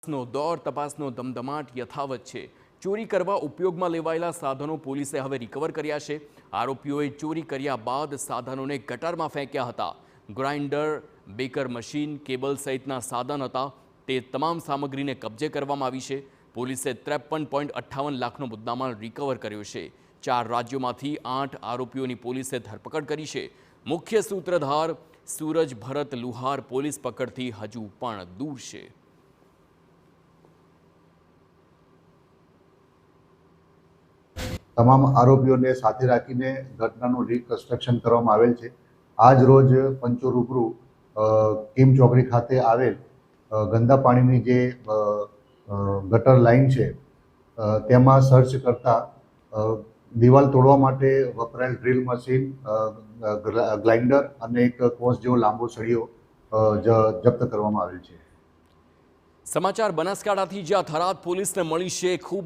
નો દોર તપાસનો ધમધમાટ યથાવત છે। ચોરી કરવા ઉપયોગમાં લેવાયેલા સાધનો પોલીસે હવે રિકવર કર્યા છે। આરોપીઓએ ચોરી કર્યા બાદ સાધનોને ગટરમાં ફેંક્યા હતા। ગ્રાઇન્ડર, બેકર મશીન, કેબલ સહિતના સાધન હતા તે તમામ સામગ્રીને કબજે કરવામાં આવી છે। પોલીસે 53.58 લાખનો મુદ્દામાલ રિકવર કર્યો છે। 4 રાજ્યોમાંથી 8 આરોપીઓની પોલીસે ધરપકડ કરી છે। મુખ્ય સૂત્રધાર सूरज भरत लुहार पोलीस पकड़थी हजू पण दूर छे। તમામ આરોપીઓને સાથે રાખીને ઘટનાનું રિકન્સ્ટ્રક્શન કરવામાં આવેલ છે। આજ રોજ પંચો રૂબરૂ કિમ ચોકડી ખાતે આવેલ ગંદા પાણીની જે ગટર લાઈન છે તેમાં સર્ચ કરતા દિવાલ તોડવા માટે વપરાયેલ ડ્રીલ મશીન, ગ્રાઇન્ડર અને એક કોસ જેવો લાંબો સળિયો જપ્ત કરવામાં આવેલ છે। समाचार बनासकांठाथी, ज्यां थराद पोलीसने मळी छे खूब